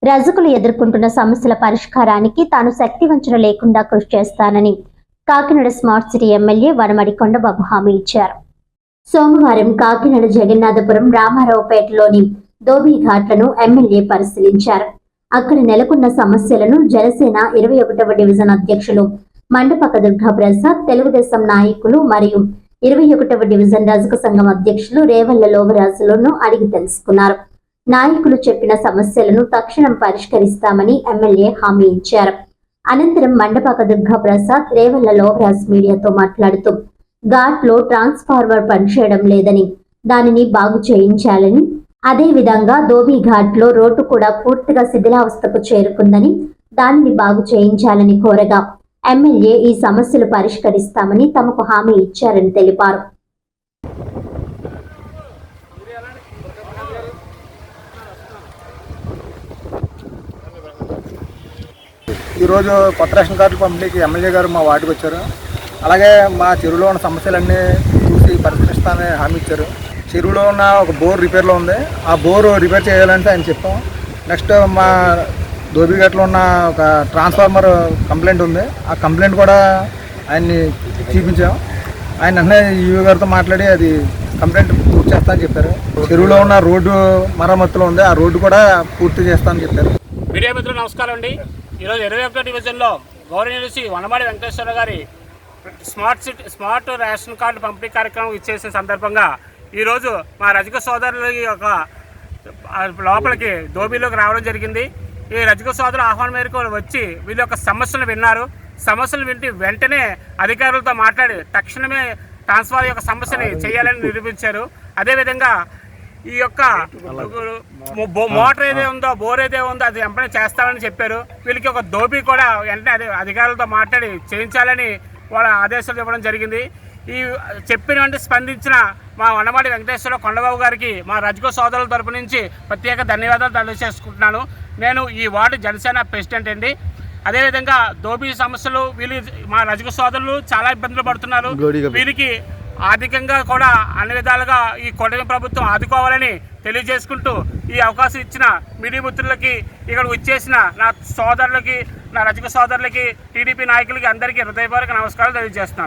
రజకులు ఎదుర్కొంటున్న సమస్యల పరిష్కారానికి తాను శక్తివంచన లేకుండా కృషి చేస్తానని Kakinada smart city MLA Vanamadi Kondababu హామీ ఇచ్చారు. సోమవారం కాకినాడ జగన్నాథపురం రామారావుపేటలోని ధోబీ ఘాట్లను ఎమ్మెల్యే పరిశీలించారు. అక్కడ నెలకొన్న సమస్యలను జనసేన 21వ డివిజన్ అధ్యక్షులు మండపక దుర్గాప్రసాద్, తెలుగుదేశం నాయకులు మరియు 21వ డివిజన్ రజక సంఘం అధ్యక్షులు రేవళ్ల లోవరాజులను అడిగి తెలుసుకున్నారు. నాయకులు చెప్పిన సమస్యలను తక్షణం పరిష్కరిస్తామని ఎమ్మెల్యే హామీ ఇచ్చారు. అనంతరం మండపక దుర్గాప్రసాద్, రేవళ్ల లోవరాజ్ మీడియాతో మాట్లాడుతూ ఘాట్లో ట్రాన్స్ఫార్మర్ పనిచేయడం లేదని, దానిని బాగు చేయించాలని, అదేవిధంగా ధోబీ ఘాట్లో రోడ్డు కూడా పూర్తిగా శిథిలావస్థకు చేరుకుందని, దానిని బాగు చేయించాలని కోరగా ఎమ్మెల్యే ఈ సమస్యలు పరిష్కరిస్తామని తమకు హామీ ఇచ్చారని తెలిపారు. ఈరోజు కొత్త రేషన్ కార్డుల పంపిణీకి ఎమ్మెల్యే గారు మా వార్డుకి వచ్చారు. అలాగే మా చెరువులో ఉన్న సమస్యలన్నీ చూసి పరిష్కరిస్తానని హామీ ఇచ్చారు. చెరువులో ఉన్న ఒక బోర్ రిపేర్లో ఉంది. ఆ బోరు రిపేర్ చేయాలంటే ఆయన చెప్పాం. నెక్స్ట్ మా ధోబీఘాట్లో ఉన్న ఒక ట్రాన్స్ఫార్మర్ కంప్లైంట్ ఉంది. ఆ కంప్లైంట్ కూడా ఆయన్ని చూపించాం. ఆయన వెంటనే ఈవో గారితో మాట్లాడి అది కంప్లైంట్ పూర్తి చేస్తానని చెప్పారు. చెరువులో ఉన్న రోడ్డు మరమ్మతులు ఉంది, ఆ రోడ్డు కూడా పూర్తి చేస్తానని చెప్పారు. మీడియా మిత్రులు నమస్కారం అండి. ఈరోజు 21వ డివిజన్లో గౌరవనీయులు శ్రీ వనమాడి వెంకటేశ్వర గారి స్మార్ట్ రేషన్ కార్డు పంపిణీ కార్యక్రమం ఇచ్చేసిన సందర్భంగా ఈరోజు మా రజక సోదరుల యొక్క లోపలికి ధోబీలోకి రావడం జరిగింది. ఈ రజక సోదరుల ఆహ్వానం మేరకు వచ్చి వీళ్ళ యొక్క సమస్యలు విన్నారు. సమస్యలు వింటి వెంటనే అధికారులతో మాట్లాడి తక్షణమే ట్రాన్స్ఫర్ యొక్క సమస్యని చేయాలని నిరూపించారు. అదేవిధంగా ఈ యొక్క మోటార్ ఏదే ఉందో, బోర్ ఏదే ఉందో అది వెంటనే చేస్తామని చెప్పారు. వీళ్ళకి ఒక ధోబీ కూడా వెంటనే అధికారులతో మాట్లాడి చేయించాలని వాళ్ళ ఆదేశాలు ఇవ్వడం జరిగింది. ఈ చెప్పిన వెంటనే స్పందించిన మా వనమాడి వెంకటేశ్వర కొండబాబు గారికి మా రజక సోదరుల తరపు నుంచి ప్రత్యేక ధన్యవాదాలు తెలియజేసుకుంటున్నాను. నేను ఈ వార్డు జనసేన ప్రెసిడెంట్ అండి. అదేవిధంగా ధోబీ సమస్యలు వీళ్ళు మా రజక సోదరులు చాలా ఇబ్బందులు పడుతున్నారు. వీరికి ఆర్థికంగా కూడా అన్ని విధాలుగా ఈ కూటమి ప్రభుత్వం ఆదుకోవాలని తెలియజేసుకుంటూ ఈ అవకాశం ఇచ్చిన మీడియా మిత్రులకి, ఇక్కడ వచ్చేసిన నా సోదరులకి, నా రజక సోదరులకి, టీడీపీ నాయకులకి అందరికీ హృదయపూర్వక నమస్కారాలు తెలియజేస్తున్నాను.